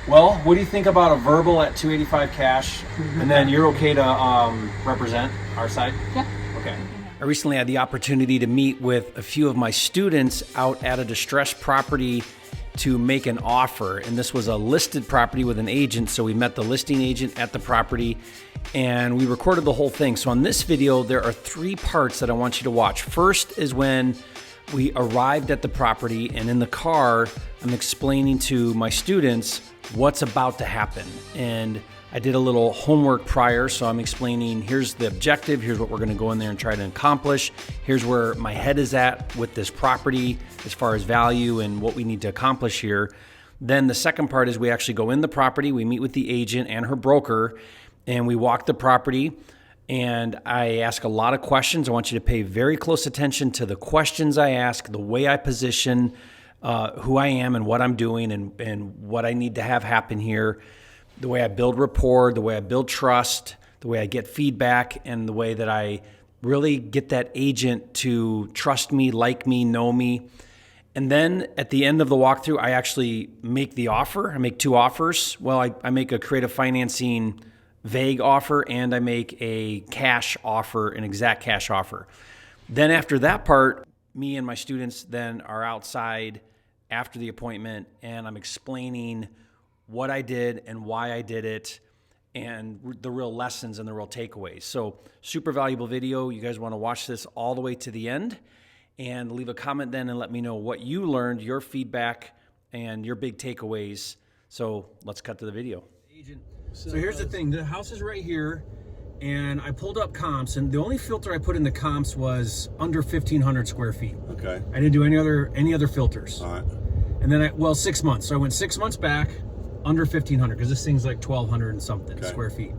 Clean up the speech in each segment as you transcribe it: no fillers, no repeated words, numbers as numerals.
Well, what do you think about a verbal at 285 cash, and then you're okay to represent our side? Yeah. Okay. I recently had the opportunity to meet with a few of my students out at a distressed property to make an offer, and this was a listed property with an agent, so we met the listing agent at the property and we recorded the whole thing. So on this video, there are 3 parts that I want you to watch. First is when we arrived at the property, and in the car, I'm explaining to my students what's about to happen. And I did a little homework prior, so I'm explaining, here's the objective, here's what we're gonna go in there and try to accomplish, here's where my head is at with this property as far as value and what we need to accomplish here. Then the second part is we actually go in the property, we meet with the agent and her broker, and we walk the property, and I ask a lot of questions. I want you to pay very close attention to the questions I ask, the way I position who I am and what I'm doing and what I need to have happen here, the way I build rapport, the way I build trust, the way I get feedback, and the way that I really get that agent to trust me, like me, know me. And then at the end of the walkthrough, I actually make the offer. I make 2 offers. Well, I make a creative financing vague offer, and I make a cash offer, an exact cash offer. Then after that part, me and my students then are outside after the appointment, and I'm explaining what I did and why I did it and the real lessons and the real takeaways. So super valuable video. You guys want to watch this all the way to the end and leave a comment then and let me know what you learned, your feedback, and your big takeaways. So let's cut to the video. So here's the thing, the house is right here, and I pulled up comps, and the only filter I put in the comps was under 1,500 square feet. Okay. I didn't do any other filters. All right. And then 6 months. So I went 6 months back, under 1,500, because this thing's like 1,200 and something square feet.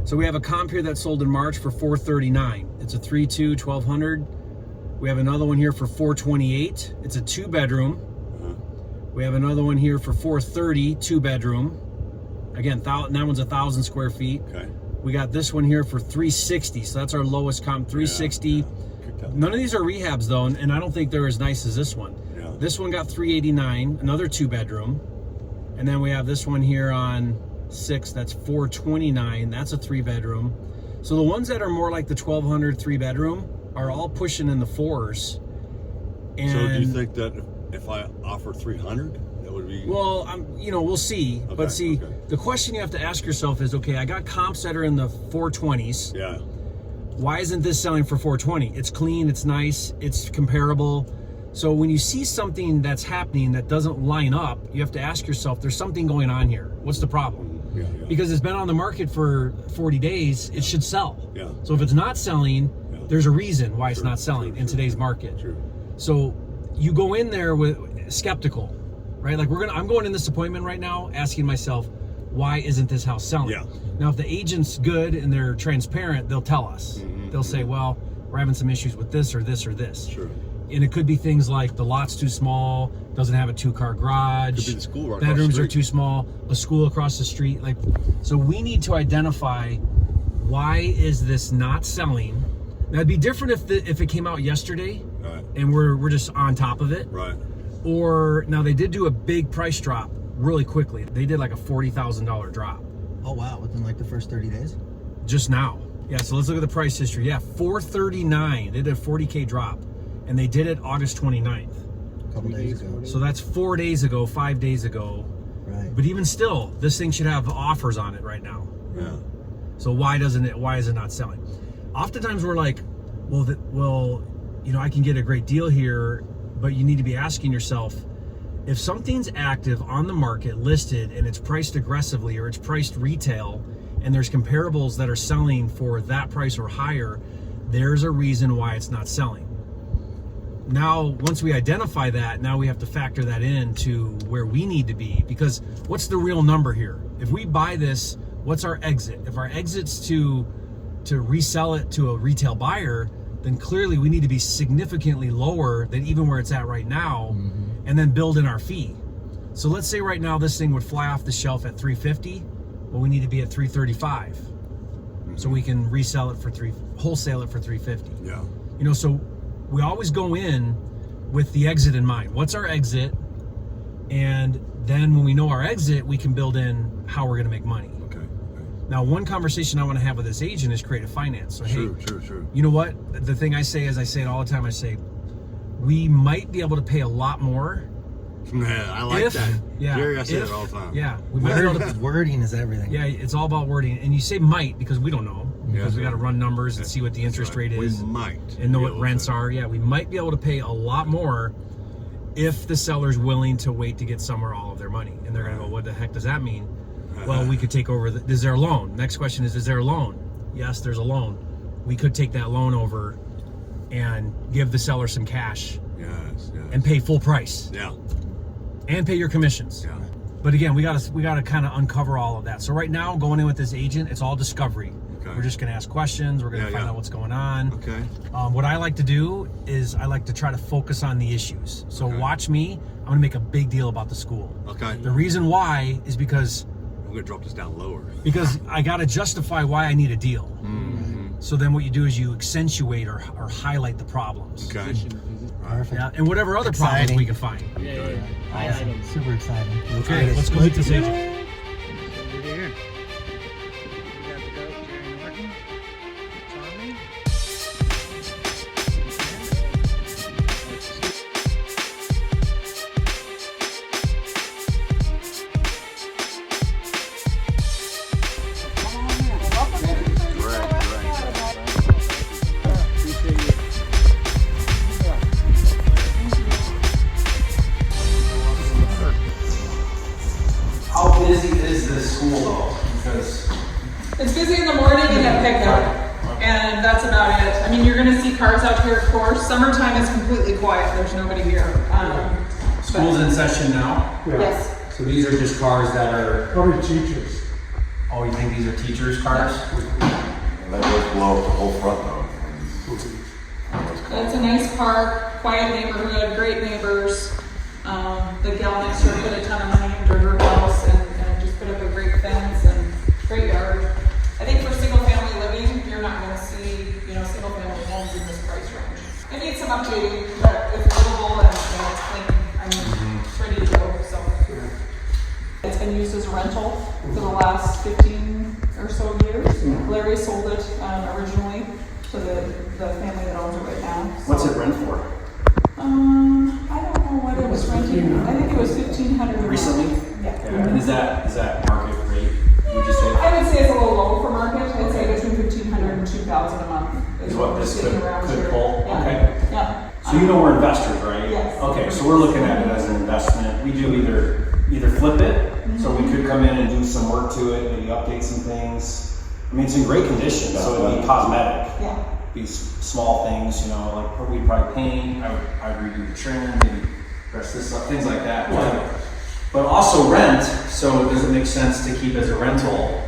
So we have a comp here that sold in March for $439. It's a 3.2, 1,200. We have another one here for $428. It's a 2-bedroom. We have another one here for $430, 2-bedroom. Again, that one's 1,000 square feet. Okay. We got this one here for $360, so that's our lowest comp, $360. Yeah. None of these are rehabs though, and I don't think they're as nice as this one. Yeah. This one got $389, another 2-bedroom. And then we have this one here on 6, that's $429, that's a 3-bedroom. So the ones that are more like the 1,200 3-bedroom are all pushing in the 4s. And so do you think that if I offer 300, that would be? Well, we'll see. Okay, But see, okay. the question you have to ask yourself is, okay, I got comps that are in the 420s. Yeah. Why isn't this selling for 420? It's clean, it's nice, it's comparable. So when you see something that's happening that doesn't line up, you have to ask yourself, there's something going on here. What's the problem? Yeah. Because it's been on the market for 40 days, it should sell. Yeah. So if it's not selling, there's a reason why it's not selling in today's market. True. So you go in there with skeptical, right? Like I'm going in this appointment right now asking myself, why isn't this house selling? Yeah. Now, if the agent's good and they're transparent, they'll tell us. They'll say, well, we're having some issues with this or this or this. Sure. And it could be things like the lot's too small, doesn't have a 2-car garage. Could be the school right across the bedrooms are street. too small, a school across the street. So we need to identify, why is this not selling? Now, it'd be different if it came out yesterday, Right. and we're just on top of it. Right. Or now they did do a big price drop really quickly. They did like a $40,000 drop Oh wow, within like the first 30 days? just now. Yeah, so let's look at the price history. Yeah, $439. They did a 40K drop, and they did it August 29th. A couple days ago. So that's 4 days ago, 5 days ago. Right. But even still, this thing should have offers on it right now. Yeah. So why is it not selling? Oftentimes we're like, well, I can get a great deal here, but you need to be asking yourself, if something's active on the market, listed, and it's priced aggressively or it's priced retail, and there's comparables that are selling for that price or higher, there's a reason why it's not selling. Now, once we identify that, now we have to factor that into where we need to be, because what's the real number here? If we buy this, what's our exit? If our exit's to resell it to a retail buyer, then clearly we need to be significantly lower than even where it's at right now, and then build in our fee. So let's say right now this thing would fly off the shelf at $350. Well, we need to be at $335, so we can resell it for wholesale it for $350. Yeah. So we always go in with the exit in mind. What's our exit? And Then when we know our exit, we can build in how we're going to make money. Okay. Now, one conversation I want to have with this agent is creative finance. So, True. you know what? The thing I say is, I say it all the time. I say, we might be able to pay a lot more. Yeah, I like that. Yeah, Jerry, I say it all the time. Yeah, we might be able to. Wording is everything. Yeah, it's all about wording. And you say might because we don't know. Because we got to run numbers and see what the interest rate is. We might. And know what rents are. Yeah, we might be able to pay a lot more if the seller's willing to wait to get somewhere all of their money. And they're going to go, what the heck does that mean? Well, we could take over. Is there a loan? Next question is there a loan? Yes, there's a loan. We could take that loan over and give the seller some cash. Yes. And pay full price. Yeah. And pay your commissions. Yeah. But again, we gotta kind of uncover all of that. So right now, going in with this agent, it's all discovery. Okay. We're just gonna ask questions. We're gonna find out what's going on. Okay. What I like to do is I like to try to focus on the issues. So watch me. I'm gonna make a big deal about the school. Okay. The reason why is because I'm gonna drop this down lower. Because I gotta justify why I need a deal. Mm-hmm. So then what you do is you accentuate or highlight the problems. Okay. Perfect. Yeah, and whatever other problems we can find. Okay. Awesome. Super exciting. Okay, let's go meet this agent. Over here. We got the goat, Jerry Norton. Tommy. How busy is this school though? Because It's busy in the morning and at pickup, and that's about it. I mean, you're gonna see cars out here, of course. Summertime is completely quiet, there's nobody here. school's in session now. Yes, So these are just cars that are. Probably teachers. Oh, you think these are teachers' cars? That does blow up the whole front though. it's a nice park, quiet neighborhood, great neighbors. The gal next door put a ton of money into her house and just put up a great fence and great yard. I think for single family living, you're not gonna see, single family homes in this price range. It needs some updating, but it's livable and it's clean. I mean, it's ready to go, so. It's been used as a rental for the last 15 or so years. Larry sold it originally to the family that owns it right now. So. What's it rent for? I don't know what it was renting. I think it was $1,500. Recently? Yeah. And is that market rate? Would you say? I would say it's a little low for market. I'd say between $1,500 and $2,000 a month. Is what this sitting could around pull? here. Yeah. Okay. Yeah. So we're investors, right? Yes. Okay, so we're looking at it as an investment. We do either flip it, so we could come in and do some work to it, maybe update some things. I mean, it's in great condition, so it'd be cosmetic. Yeah. Be small things, like we'd probably paint. I would redo the trim, maybe dress this up, things like that. But also rent, so does it make sense to keep as a rental?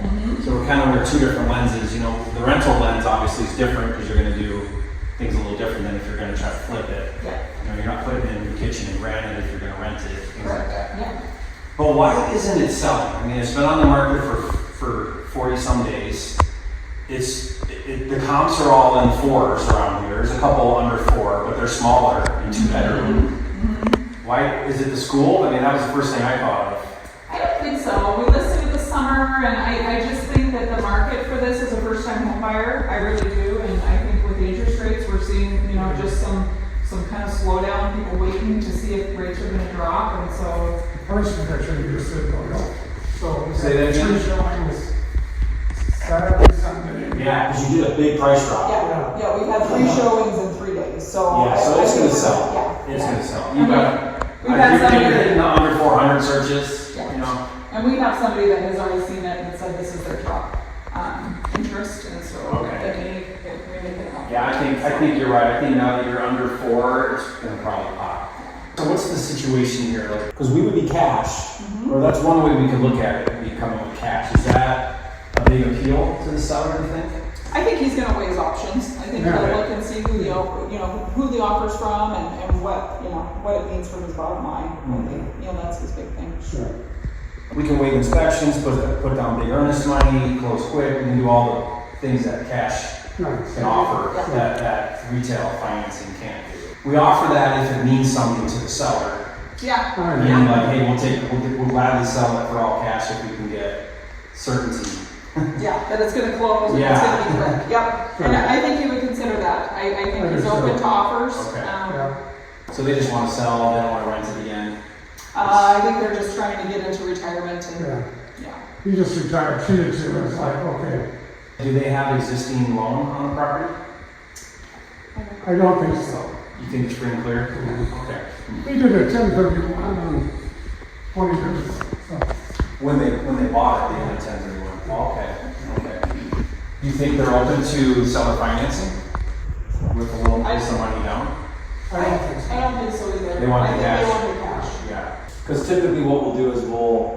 So we're kind of under two different lenses. The rental lens obviously is different because you're going to do things a little different than if you're going to try to flip it. Yeah. You're not putting it in your kitchen and granted if you're going to rent it, things like that. Yeah. But why isn't it selling? I mean, it's been on the market for 40 some days. The comps are all in 4s around here. There's a couple under 4, but they're smaller in 2-bedroom. Why is it the school? I mean, that was the first thing I thought of. I don't think so. We listed it this summer, and I just think that the market for this is a first-time home buyer. I really do, and I think with the interest rates, we're seeing, just some kind of slowdown, people waiting to see if rates are going to drop, and so. Person actually just said, so we Say that had again? 3 showings Saturday, Sunday. Yeah, because you did a big price drop. Yeah, we've had 3 showings in 3 days, so. Yeah, so it's going to sell. Yeah. It's going to sell. We've had You're somebody. hitting the under 400 searches, Yeah. And we have somebody that has already seen it and said this is their top interest, and so Okay. we make it happen. Yeah, I think you're right. I think now that you're under 4, it's going to probably pop. So what's the situation here? Because we would be cash, or that's one way we could look at it, be coming with cash. Is that a big appeal to the seller, do you think? I think he's going to weigh his options. I think he'll look and see who the offer's from and what it means for his bottom line. I think that's his big thing. Sure. We can waive inspections, put down big earnest money, close quick. We can do all the things that cash Nice. can offer that retail financing can't do. We offer that if it means something to the seller. Yeah, All right. And yeah, like, hey, we'll gladly sell it for all cash if we can get certainty. yeah, that it's gonna close, and it's gonna be quick, yep. And I think he would consider that. I think he's open to offers. Okay. Yeah. So they just want to sell, they don't want to rent it again. I think they're just trying to get into retirement and, Yeah. yeah. He just retired, she did too, it's like, okay, Do they have existing loan on the property? I don't think so. You think it's free and clear? Okay. He did a 1031 on 20 years. So, When they bought it, they had a 1031. Okay. Do you think they're open to seller financing with a little piece of money down? I don't think so. I don't think so either. They want the I think cash. they want the cash. Yeah. Because typically what we'll do is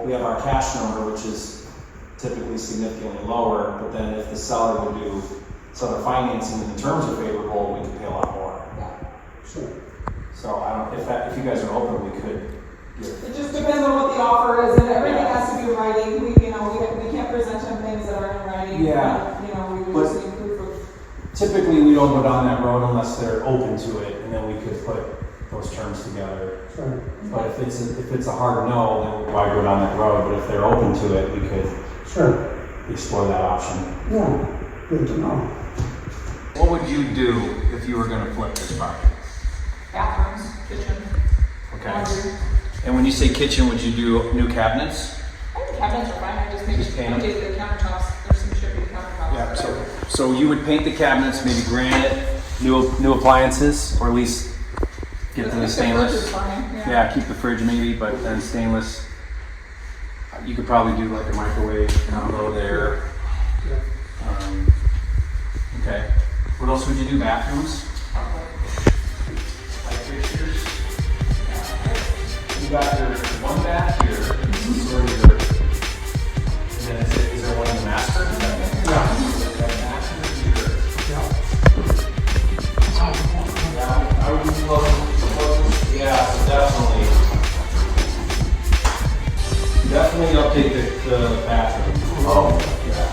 we have our cash number, which is typically significantly lower, but then if the seller would do seller financing and the terms are favorable, we could pay a lot more. Sure. So if you guys are open, we could give. It just depends on what the offer is, and everything has to be in writing. We can't present them things that are in writing. Yeah. We would But- just need proof of. Typically, we don't go down that road unless they're open to it, and then we could put those terms together. Sure. But if it's a hard no, then why go down that road? But if they're open to it, we could Sure. explore that option. Yeah, good to know. What would you do if you were going to flip this property? Bathrooms, kitchen, laundry. And when you say kitchen, would you do new cabinets? I think cabinets are fine. I just maybe Just paint 'em? update the countertops. There's some chippy countertops. Yeah. So you would paint the cabinets, maybe granite, new appliances, or at least get the fridge is stainless. fine, Yeah, keep the fridge maybe, but then stainless. You could probably do like a microwave combo there. Okay. What else would you do? Bathrooms? Light fixtures? You got your one bath here. This is sort of your. And then is there one in the master? Yeah. I would be close. Yeah, so definitely update the bathroom. Oh, Yeah.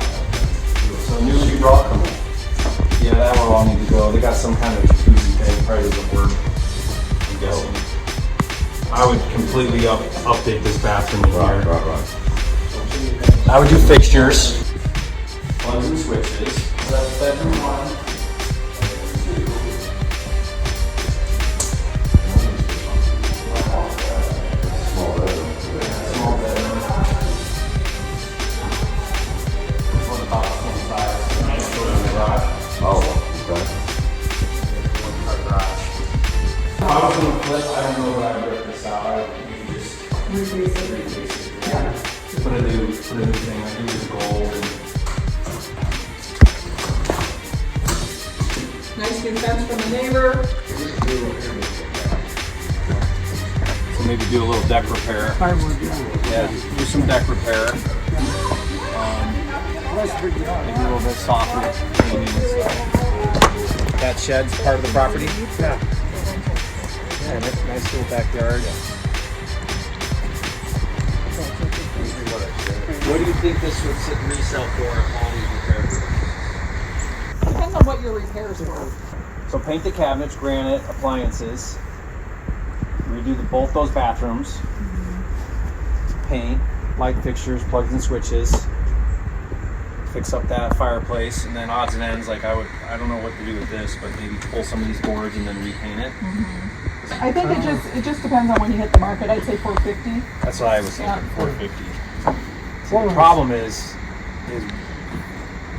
So new sheetrock. Yeah, that will all need to go. They got some kind of jacuzzi thing, probably doesn't work, I'm guessing. I would completely update this bathroom in right, here. right. I would do fixtures, plugs and switches. That's bedroom one. Small bedroom. Small bedroom. One top, one side. Nice go to the garage. Oh, okay. One car garage. If I was gonna flip, I don't know that I'd rip this out. You could just replace it. Yeah. Put a new thing. I do the gold and. Nice new fence from the neighbor. So maybe do a little deck repair. I would, yeah. Yeah, do some deck repair. Maybe a little bit softer painting and stuff. That shed's part of the property? Yeah. Yeah, nice little backyard. What do you think this would resell for if all these repairs? Depends on what your repairs were. So paint the cabinets, granite, appliances. Redo both those bathrooms. Paint, light fixtures, plugs and switches. Fix up that fireplace, and then odds and ends. Like I don't know what to do with this, but maybe pull some of these boards and then repaint it. I think it just depends on when you hit the market. I'd say 450. That's what I was thinking. Yeah. 450. So the problem is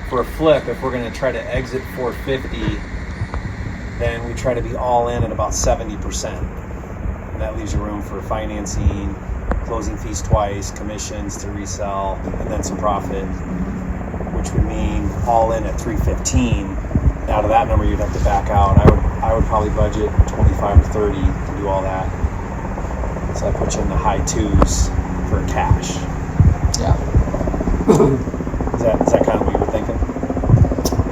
for a flip, if we're going to try to exit 450, then we try to be all in at about 70%. And that leaves you room for financing, closing fees twice, commissions to resell, and then some profit, which would mean all in at 315. Out of that number, you'd have to back out. I would probably budget 25 or 30 to do all that. So that puts you in the high twos for cash. Yeah. Is that kind of what you were thinking?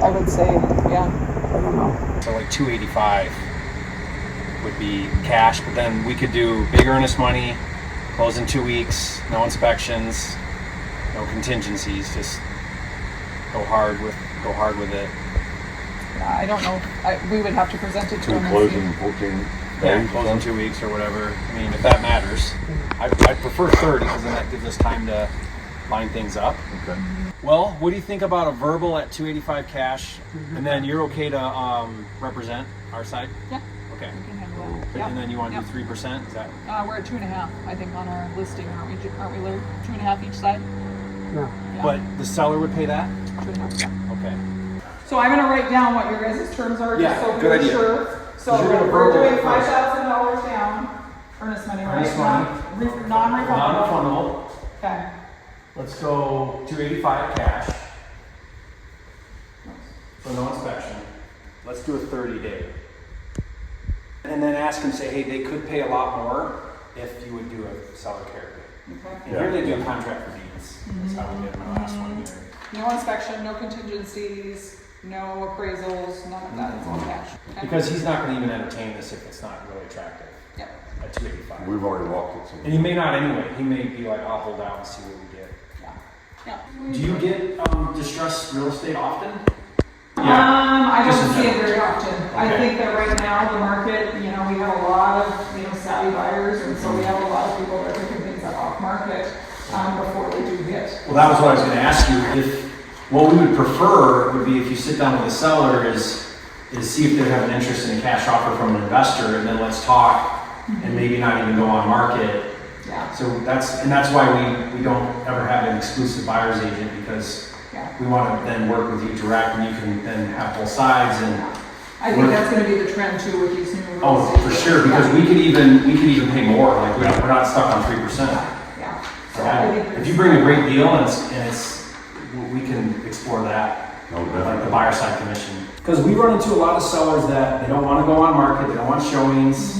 I would say, yeah. I don't know. So like 285 would be cash, but then we could do big earnest money, close in 2 weeks, no inspections, no contingencies, just go hard with it. I don't know. We would have to present it to Two them. closing 14. Yeah, close in 2 weeks or whatever. I mean, if that matters. I prefer 30 because then that gives us time to line things up. Okay. Well, what do you think about a verbal at 285 cash, and then you're okay to represent our side? Yeah. Okay. We can handle that. And Yep. then you want to Yep. do 3%? Is that? We're at 2.5, I think, on our listing, aren't we, Larry? 2.5 each side? Yeah. Yeah. But the seller would pay that? 2.5, yeah. Okay. So I'm gonna write down what your guys' terms are, Yeah, just so good we're idea. sure. So You're gonna we're verbal doing it first. $5,000 down, earnest money, right? Earnest money. Non-refundable. Non-refundable. Okay. Let's go 285 cash for no inspection. Let's do a 30-day. And then ask them, say, hey, they could pay a lot more if you would do a seller carry. Okay. And here they do a contract for deeds. That's how we did my last one here. No inspection, no contingencies, no appraisals, none of that. It's all cash. Okay. Because he's not going to even entertain this if it's not really attractive Yep. at 285. We've already walked it. And he may not anyway. He may be like, I'll hold out and see what we get. Yeah. Yeah. Do you get distressed real estate often? I Just don't in see it general. very often. I Okay. think that right now, the market, we have a lot of, savvy buyers, and so we have a lot of people that are picking things up off market, before they do hit. Well, that was what I was going to ask you. If what we would prefer would be if you sit down with the seller is see if they have an interest in a cash offer from an investor, and then let's talk, and maybe not even go on market. Yeah, So that's why we don't ever have an exclusive buyer's agent, because yeah. we want to then work with you direct, and you can then have both sides. And I think that's gonna be the trend too with these new. real oh, estate for agents. sure, because Yeah. we could even pay more. Like we're not stuck on 3%. Yeah. So I think If you bring a great deal and it's we can explore that. No, Like the definitely. buyer side commission. Because we run into a lot of sellers that they don't want to go on market, they don't want showings,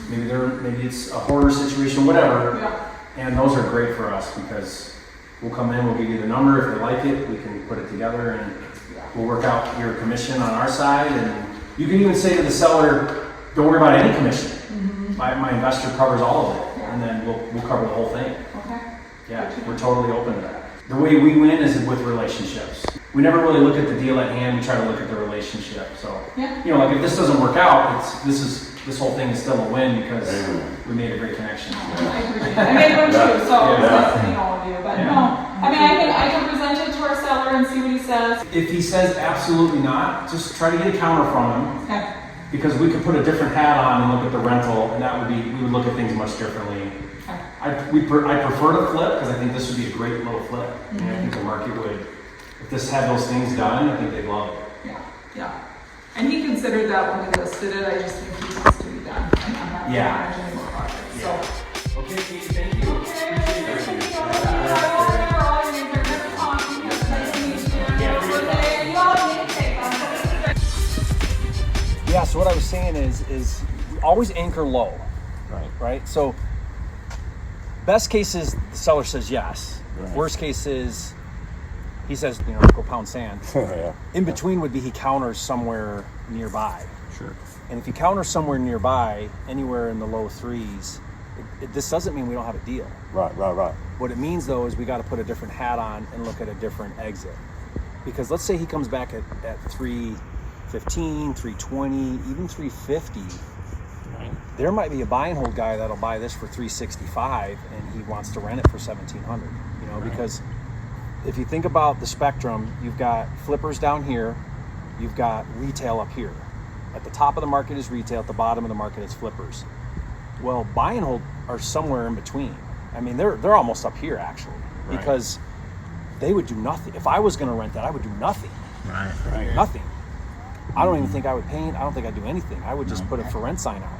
maybe it's a hoarder situation, whatever. Yeah, And those are great for us because we'll come in, we'll give you the number, if they like it, we can put it together and we'll work out your commission on our side. And you can even say to the seller, don't worry about any commission. My investor covers all of it, and then we'll cover the whole thing. okay. Yeah, we're totally open to that. The way we win is with relationships. We never really look at the deal at hand, we try to look at the relationship. So, Yeah. like if this doesn't work out, this whole thing is still a win because we made a great connection. I appreciate it. I made one too, so it's Yeah. nice to meet all of you, but no, I mean, I can present it to our seller and see what he says. If he says absolutely not, just try to get a counter from him, Okay, because we could put a different hat on and look at the rental, and we would look at things much differently. okay. I prefer to flip because I think this would be a great little flip. And I think the market would, if this had those things done, I think they'd love it. Yeah, yeah. And he considered that when we listed it, I just think he wants to be done. I'm not happy to Yeah. manage any more projects, so. Okay, Katie, thank you. Yeah, so what I was saying is always anchor low. Right? So best case is the seller says yes. Right. Worst case is he says, go pound sand. Yeah. In between would be he counters somewhere nearby. Sure. And if you counter somewhere nearby, anywhere in the low threes, this doesn't mean we don't have a deal. Right. What it means though is we got to put a different hat on and look at a different exit. Because let's say he comes back at 315, 320, even 350. There might be a buy and hold guy that'll buy this for 365 and he wants to rent it for 1,700. Because if you think about the spectrum, you've got flippers down here, you've got retail up here. At the top of the market is retail, at the bottom of the market is flippers. Well, buy and hold are somewhere in between. I mean, they're almost up here actually, because they would do nothing. If I was going to rent that, I would do nothing. Right. Nothing. I don't even think I would paint. I don't think I'd do anything. I would just put a for rent sign out.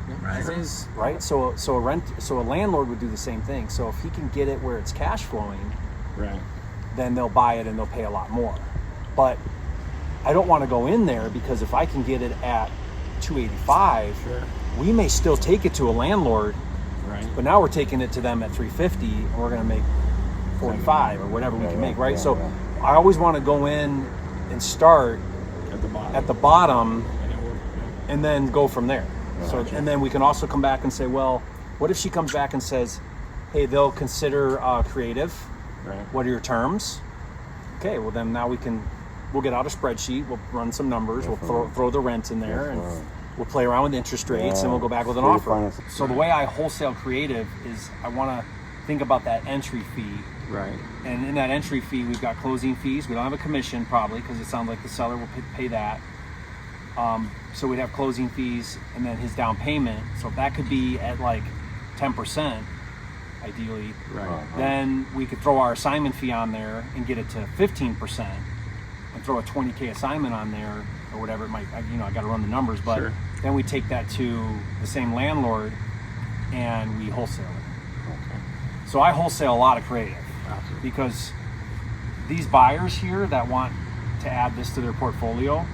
Right. So a landlord would do the same thing. So if he can get it where it's cash flowing, then they'll buy it and they'll pay a lot more. But I don't want to go in there because if I can get it at 285, we may still take it to a landlord, but now we're taking it to them at 350 and we're going to make 45 or whatever we can make, right? So I always want to go in and start at the bottom and then go from there. So, and then we can also come back and say, well, what if she comes back and says, hey, they'll consider creative. What are your terms? Okay, well then now we'll get out a spreadsheet, we'll run some numbers, we'll throw the rent in there, we'll play around with interest rates, and we'll go back with an Creative offer. financing. So the way I wholesale creative is I want to think about that entry fee. Right. And in that entry fee, we've got closing fees. We don't have a commission probably because it sounds like the seller will pay that. So we'd have closing fees and then his down payment. So if that could be at like 10%, ideally, Right. then we could throw our assignment fee on there and get it to 15% and throw a $20K assignment on there or whatever it might, I got to run the numbers, but Sure. then we take that to the same landlord and we wholesale it. So I wholesale a lot of creative because these buyers here that want to add this to their portfolio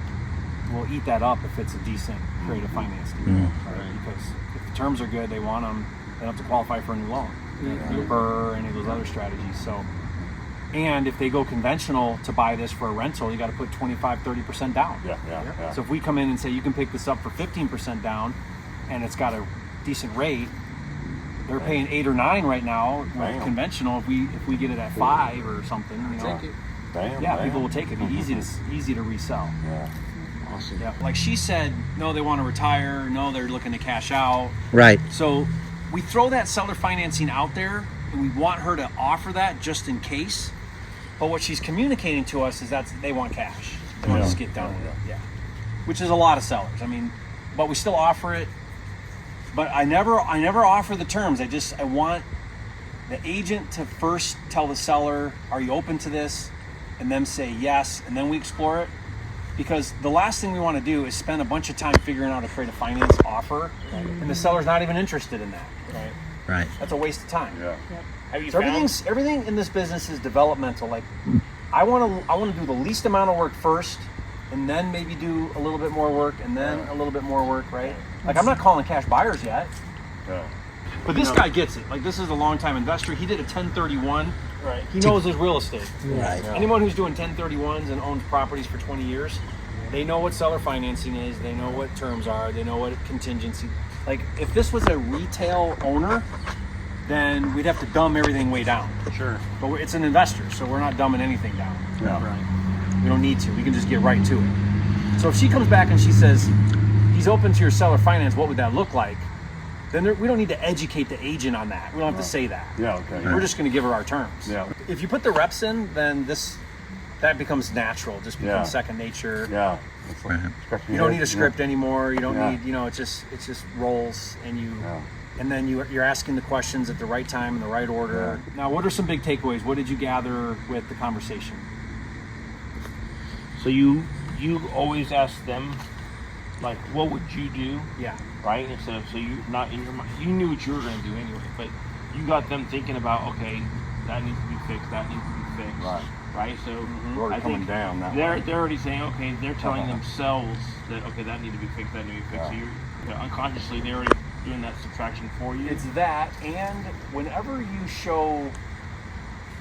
will eat that up if it's a decent creative finance deal. Right? Because if the terms are good, they want them, they don't have to qualify for a new loan. Or any of those other strategies. So, and if they go conventional to buy this for a rental, you got to put 25-30% down. Yeah. So if we come in and say you can pick this up for 15% down, and it's got a decent rate, they're paying 8 or 9 right now with Bam. conventional. If we get it at 5 or something, Take it. Bam, yeah, bam. people will take it. It'd be easy to resell. Yeah. Awesome. Yeah, like she said, no, they want to retire. No, they're looking to cash out. Right. So we throw that seller financing out there, and we want her to offer that just in case. But what she's communicating to us is that they want cash. They want to just get done with it. Yeah, which is a lot of sellers. I mean, but we still offer it. But I never offer the terms. I want the agent to first tell the seller, "Are you open to this?" and them say yes, and then we explore it. Because the last thing we want to do is spend a bunch of time figuring out how to create a finance offer, and the seller's not even interested in that. Right. Right. That's a waste of time. Yeah. Have you So found? everything in this business is developmental. Like, I want to do the least amount of work first, and then maybe do a little bit more work, and then a little bit more work. Right. Like, I'm not calling cash buyers yet, Yeah. but this guy gets it. Like, this is a long-time investor. He did a 1031. Right. He knows his real estate. Right. Anyone who's doing 1031s and owns properties for 20 years, they know what seller financing is. They know what terms are. They know what contingency. Like, if this was a retail owner, then we'd have to dumb everything way down. Sure. But it's an investor, so we're not dumbing anything down. Yeah. Right. We don't need to. We can just get right to it. So if she comes back and she says, he's open to your seller finance, what would that look like? Then we don't need to educate the agent on that. We don't have to say that. Yeah. Okay. We're just going to give her our terms. Yeah. If you put the reps in, then that becomes natural. Just becomes Yeah. second nature. Yeah. You don't need a script anymore. You don't Yeah. need, it just rolls, and Yeah. and then you're asking the questions at the right time in the right order. Now, what are some big takeaways? What did you gather with the conversation? So you always ask them, like, what would you do, Yeah. right? Instead of, so you not in your mind, you knew what you were going to do anyway, but you got them thinking about, okay, that needs to be fixed, that needs to be fixed, Right. right? So We're already I coming think down that they're way. they're already saying, okay, they're telling themselves that, okay, that needs to be fixed, that needs to be fixed. Yeah. So you're unconsciously they're already doing that subtraction for you. It's that, and whenever you show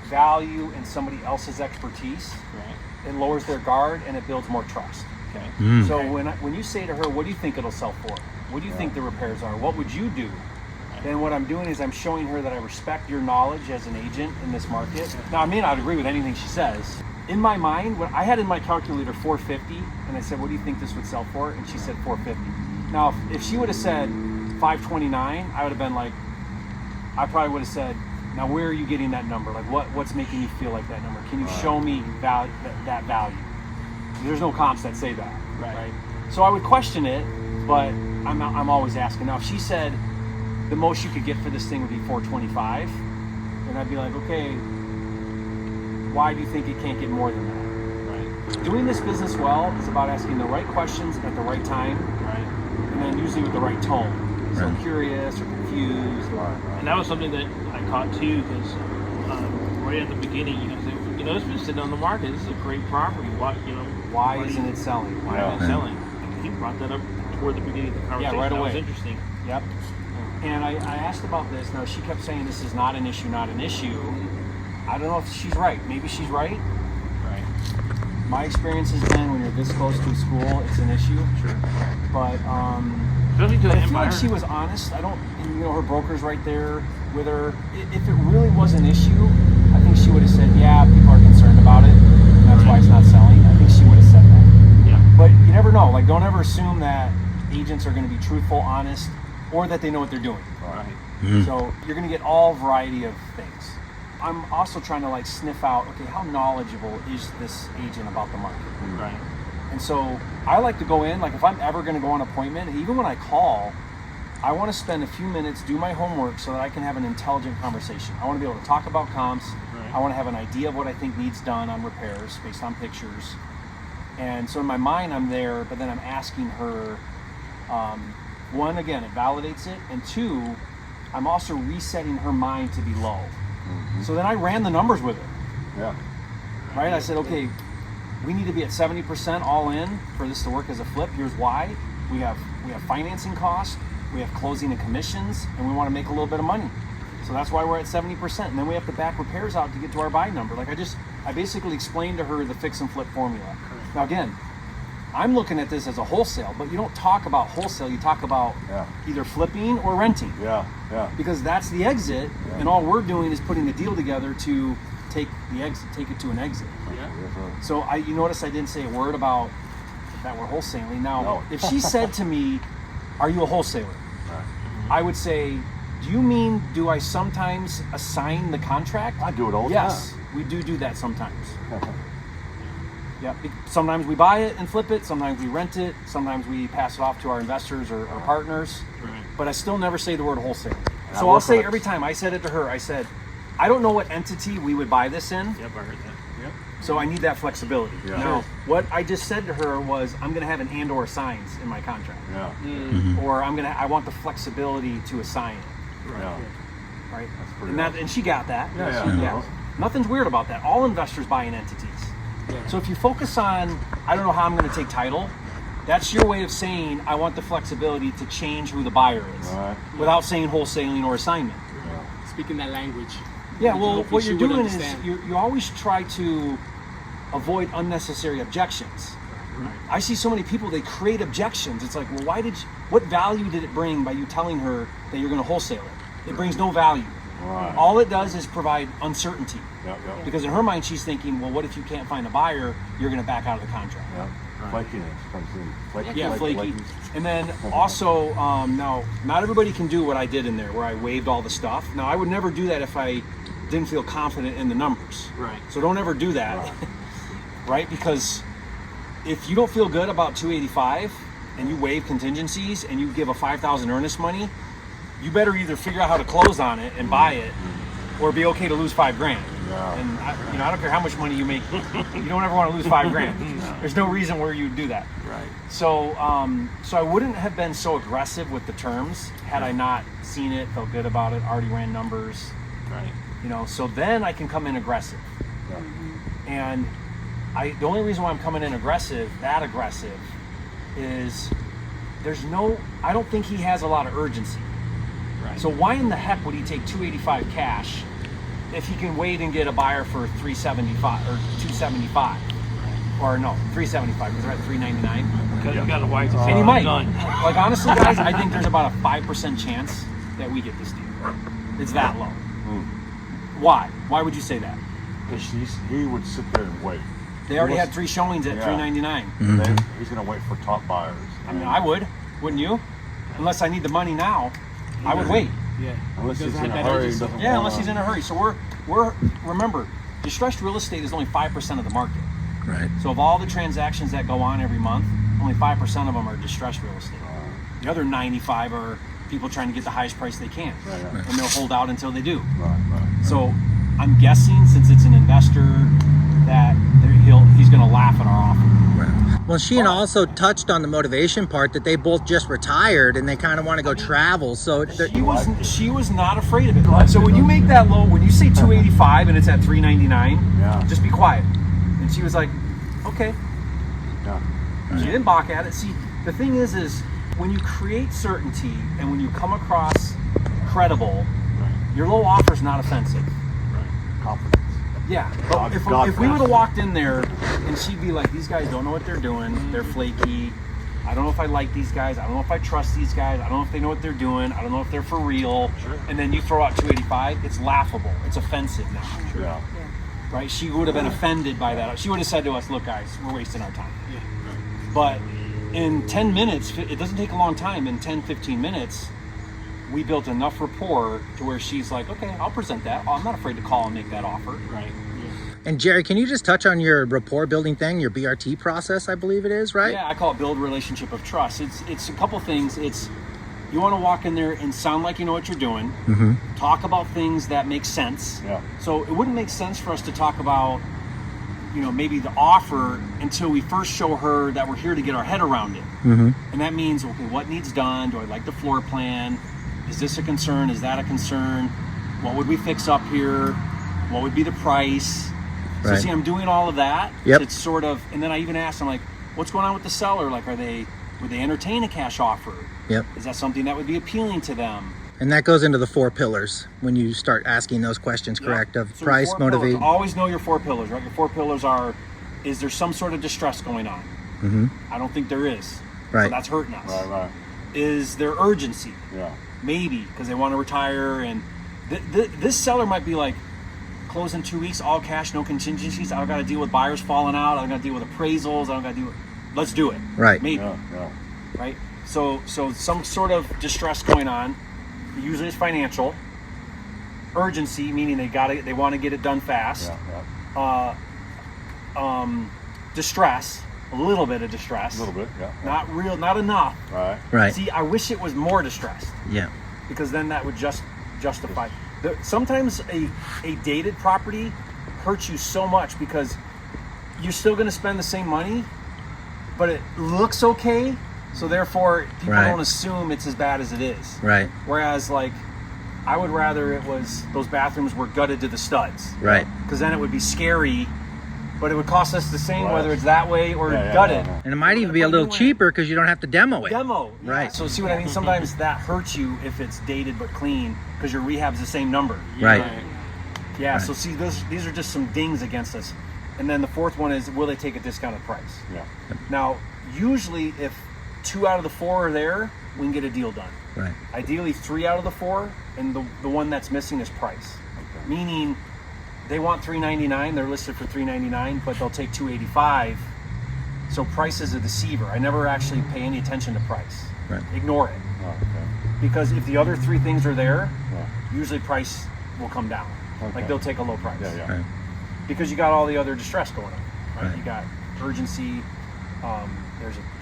value in somebody else's expertise, right. it lowers their guard and it builds more trust. Okay. So when you say to her, what do you think it'll sell for? What do you think the repairs are? What would you do? Then what I'm doing is I'm showing her that I respect your knowledge as an agent in this market. Now, I may not agree with anything she says. In my mind, when I had in my calculator 450, and I said, what do you think this would sell for? And she said 450. Now, if she would have said 529, I would have been like, I probably would have said, now where are you getting that number? Like, what's making you feel like that number? Can you show me that value? There's no comps that say that, right? So I would question it, but I'm always asking. Now, if she said the most you could get for this thing would be 425, then I'd be like, okay, why do you think it can't get more than that? Right. Doing this business well is about asking the right questions at the right time, right? And then usually with the right tone. So curious or confused. And that was something that I caught too, because right at the beginning, it's been sitting on the market. This is a great property. Why isn't it selling? Why isn't it selling? He brought that up toward the beginning of the conversation. right That away. was interesting. Yep. And I asked about this. Now, she kept saying this is not an issue, not an issue. I don't know if she's right. Maybe she's right. Right. My experience has been when you're this close to a school, it's an issue. Sure. But Especially to I the feel like buyer. she was honest. Her broker's right there with her. If it really was an issue, I think she would have said, yeah, people are concerned about it. And that's why it's not selling. I think she would have said that. Yeah. But you never know. Like, don't ever assume that agents are going to be truthful, honest, or that they know what they're doing. Right. So you're going to get all variety of things. I'm also trying to like sniff out, okay, how knowledgeable is this agent about the market? Right. And so I like to go in, like if I'm ever going to go on appointment, even when I call, I want to spend a few minutes, do my homework so that I can have an intelligent conversation. I want to be able to talk about comps. Right. I want to have an idea of what I think needs done on repairs based on pictures. And so in my mind, I'm there, but then I'm asking her, one, again, it validates it. And two, I'm also resetting her mind to be low. So then I ran the numbers with her. Yeah. Right? I said, okay, we need to be at 70% all in for this to work as a flip. Here's why. We have financing costs, we have closing and commissions, and we want to make a little bit of money. So that's why we're at 70%. And then we have to back repairs out to get to our buy number. Like I basically explained to her the fix and flip formula. Now again, I'm looking at this as a wholesale, but you don't talk about wholesale, you talk about either flipping or renting. Yeah. Yeah. Because that's the exit, and all we're doing is putting the deal together to take the exit, take it to an exit. So you notice I didn't say a word about that we're wholesaling. Now, if she said to me, "Are you a wholesaler?" I would say, "Do you mean do I sometimes assign the contract?" I do it all the Yes, we do that sometimes. Yeah, sometimes we buy it and flip it. Sometimes we rent it. Sometimes we pass it off to our investors or partners. Right. But I still never say the word wholesale. I So I'll work say on it. every time I said it to her, I said, I don't know what entity we would buy this in, Yep, I heard that. Yep. so I need that flexibility. Yeah. Now, what I just said to her was, I'm going to have an and/or signs in my contract, Yeah. or I want the flexibility to assign it, Yeah. right? That's pretty And she got that. Yeah. Nothing's weird about that. All investors buy in entities. So if you focus on, I don't know how I'm going to take title, that's your way of saying, I want the flexibility to change who the buyer is, Right. without saying wholesaling or assignment. Speaking that language. Yeah, well, Hopefully what she you're would doing is understand. you always try to avoid unnecessary objections. I see so many people, they create objections. It's like, well, what value did it bring by you telling her that you're going to wholesale it? It brings no value. Right. All it does is provide uncertainty. Yeah. Because in her mind, she's thinking, well, what if you can't find a buyer? You're going to back out of the contract. Yeah. Flakiness comes in. Yeah, flaky. And then also, now, not everybody can do what I did in there, where I waived all the stuff. Now, I would never do that if I didn't feel confident in the numbers. Right. So don't ever do that, right? Because if you don't feel good about 285 and you waive contingencies and you give a 5,000 earnest money, you better either figure out how to close on it and buy it, or be okay to lose $5,000. Yeah. And I don't care how much money you make, you don't ever want to lose $5,000. There's no reason where you do that. Right. So, so I wouldn't have been so aggressive with the terms had I not seen it, felt good about it, already ran numbers. Right. So then I can come in aggressive. And the only reason why I'm coming in aggressive, is I don't think he has a lot of urgency. Right. So why in the heck would he take 285 cash if he can wait and get a buyer for 375 or 275? Or no, 375 because they're at 399. Because you got a wife to And say he might. done. Like honestly, guys, I think there's about a 5% chance that we get this deal. It's that low. Why? Why would you say that? Because he would sit there and wait. They already had 3 showings at 399. He's going to wait for top buyers. I mean, I would, wouldn't you? Unless I need the money now, I would wait. Yeah. Unless he's Doesn't in a have that hurry. urgency. doesn't Yeah, wanna- unless he's in a hurry. So we're remember, distressed real estate is only 5% of the market. Right. So of all the transactions that go on every month, only 5% of them are distressed real estate. The other 95 are people trying to get the highest price they can, and they'll hold out until they do. Right. So I'm guessing, since it's an investor, that he's going to laugh at our offer. Well, she and also touched on the motivation part that they both just retired and they kind of want to go travel. So She was not afraid of it. So when you make that low, when you say 285 and it's at 399, just be quiet. And she was like, okay. Yeah. She didn't balk at it. See, the thing is when you create certainty and when you come across credible, your low offer is not offensive. Confidence. Yeah, but if we would have walked in there and she'd be like, these guys don't know what they're doing, they're flaky, I don't know if I like these guys, I don't know if I trust these guys, I don't know if they know what they're doing, I don't know if they're for real, and then you throw out 285, it's laughable, it's offensive now. Yeah. Right? She would have been offended by that. She would have said to us, look guys, we're wasting our time. But in 10 minutes, it doesn't take a long time, in 10, 15 minutes, we built enough rapport to where she's like, okay, I'll present that. I'm not afraid to call and make that offer. Right. And Jerry, can you just touch on your rapport building thing, your BRT process, I believe it is, right? Yeah, I call it build relationship of trust. It's a couple things. It's, you want to walk in there and sound like you know what you're doing. Talk about things that make sense. Yeah. So it wouldn't make sense for us to talk about, you know, maybe the offer until we first show her that we're here to get our head around it. And that means, okay, what needs done? Do I like the floor plan? Is this a concern? Is that a concern? What would we fix up here? What would be the price? So see, I'm doing all of that. Yep. It's sort of, and then I even asked, I'm like, what's going on with the seller? Like, would they entertain a cash offer? Yep. Is that something that would be appealing to them? And that goes into the 4 pillars when you start asking those questions, correct? Of So price, your 4 motivate. pillars. Always know your 4 pillars, right? Your 4 pillars are, is there some sort of distress going on? I don't think there is. Right. So that's hurting us. Right. Is there urgency? Yeah. Maybe, because they want to retire. And this seller might be like, close in 2 weeks, all cash, no contingencies. I don't got to deal with buyers falling out. I don't got to deal with appraisals. I don't got to deal with, let's do it. Right. Maybe. Yeah. Right? So some sort of distress going on. Usually it's financial. Urgency, meaning they want to get it done fast. Yeah. Distress, a little bit of distress. A little bit. Yeah. Not enough. Right. See, I wish it was more distressed, Yeah. because then that would just justify. Sometimes a dated property hurts you so much because you're still going to spend the same money, but it looks okay. So therefore, people Right. don't assume it's as bad as it is. Right. Whereas, like, I would rather it was those bathrooms were gutted to the studs. Right. Because then it would be scary, but it would cost us the same Right. whether it's that way or Yeah, gutted. And it might even be a little cheaper because you don't have to demo it. Demo. Yeah. Right. So see what I mean? Sometimes that hurts you if it's dated but clean because your rehab's the same number. Right. Yeah. Right. So see, these are just some dings against us. And then the 4th one is, will they take a discounted price? Yeah. Now, usually if 2 out of the 4 are there, we can get a deal done. Right. Ideally 3 out of the 4, and the one that's missing is price. Meaning they want $399, they're listed for $399, but they'll take $285. So price is a deceiver. I never actually pay any attention to price. Right. Ignore it. Oh, okay. Because if the other 3 things are there, Yeah. usually price will come down. Okay. Like they'll take a low price. Yeah. Right. Because you got all the other distress going on. Right? Right. You got urgency.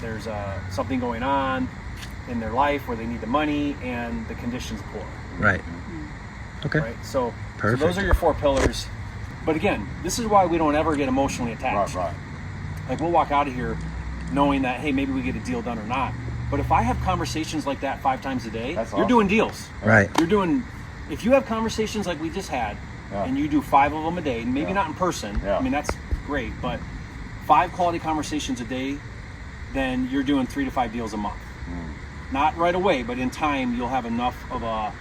There's something going on in their life where they need the money, and the conditions poor. Right. Okay. Right. So Perfect. those are your 4 pillars. But again, this is why we don't ever get emotionally attached. Right. Like, we'll walk out of here knowing that, hey, maybe we get a deal done or not. But if I have conversations like that 5 times a day, That's you're awesome. doing deals. Right. If you have conversations like we just had, Yeah. and you do 5 of them a day, maybe Yeah. not in person, Yeah. I mean, that's great, but 5 quality conversations a day, then you're doing 3 to 5 deals a month. Not right away, but in time, you'll have enough of a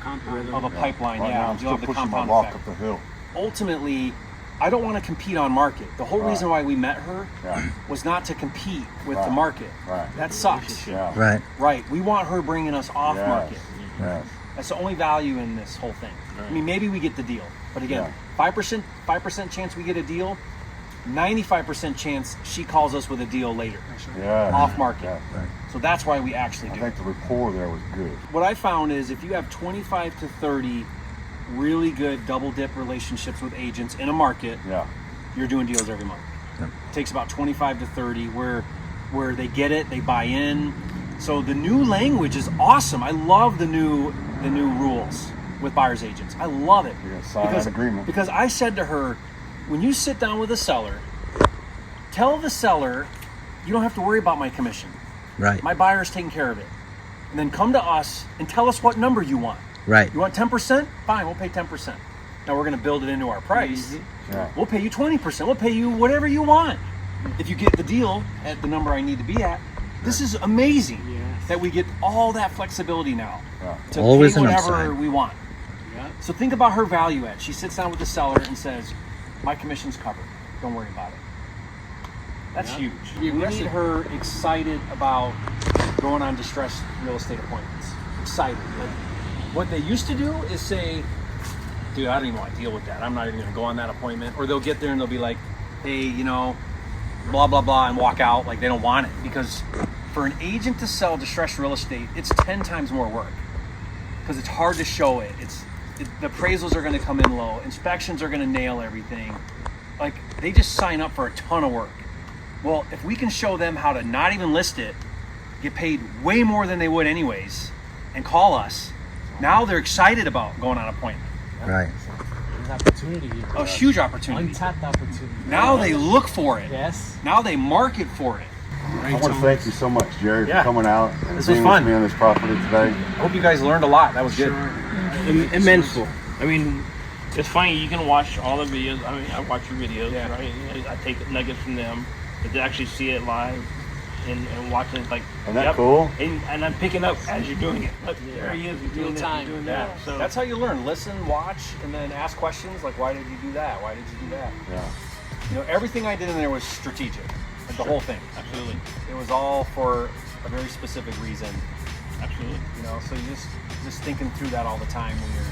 pipeline. Right Yeah, now, I'm you'll still have the pushing my compound walk effect. up the hill. Ultimately, I don't want to compete on market. The whole reason why we met her Yeah. was not to compete with the Right. market. Right. That sucks. Yeah. Right. Right. We want her bringing us off Yes. market. Yes. That's the only value in this whole thing. I mean, maybe we get the deal, but again, Yeah. 5% chance we get a deal, 95% chance she calls us with a deal later, Yeah. off market. Yeah. Right. So that's why we actually I do think it. the rapport there was good. What I found is if you have 25 to 30 really good double dip relationships with agents in a market, Yeah. you're doing deals every month. Yeah. It takes about 25 to 30 where they get it, they buy in. So the new language is awesome. I love the new rules with buyer's agents. I love it. You're gonna sign an agreement. Because I said to her, when you sit down with a seller, tell the seller you don't have to worry about my commission. Right. My buyer's taking care of it. And then come to us and tell us what number you want. Right. You want 10%? Fine, we'll pay 10%. Now we're going to build it into our price. Yeah. We'll pay you 20%. We'll pay you whatever you want. If you get the deal at the number I need to be at. This is amazing that we get all that flexibility now Yeah. to Always pay an whatever upside. we want. So think about her value add. She sits down with the seller and says, my commission's covered. Don't worry about it. That's huge. We need her excited about going on distressed real estate appointments. Excited. Like, what they used to do is say, dude, I don't even want to deal with that. I'm not even going to go on that appointment. Or they'll get there and they'll be like, hey, blah, blah, blah, and walk out like they don't want it. Because for an agent to sell distressed real estate, it's 10 times more work because it's hard to show it. The appraisals are going to come in low. Inspections are going to nail everything. Like, they just sign up for a ton of work. Well, if we can show them how to not even list it, get paid way more than they would anyways, and call us, now they're excited about going on appointment. Right. There's opportunity here. A huge opportunity. Untapped opportunity. Now they look for it. Yes. Now they market for it. I want to thank you so much, Jerry, Yeah. for coming out and This was being fun. with me on this property today. I hope you guys learned a lot. That was good. Immensely. I mean, it's funny. You can watch all the videos. I mean, I watch your videos, Yeah. right? I take nuggets from them, but to actually see it live and watching it, like, Isn't that cool? And I'm picking up as you're doing it. Look, there he is. He's doing Real this, time. he's doing Yeah. that. So That's how you learn. Listen, watch, and then ask questions like, why did you do that? Why did you do that? Yeah. You know, everything I did in there was strategic. Like the whole thing. absolutely, It was all for a very specific reason. absolutely. You know, so you just thinking through that all the time when you're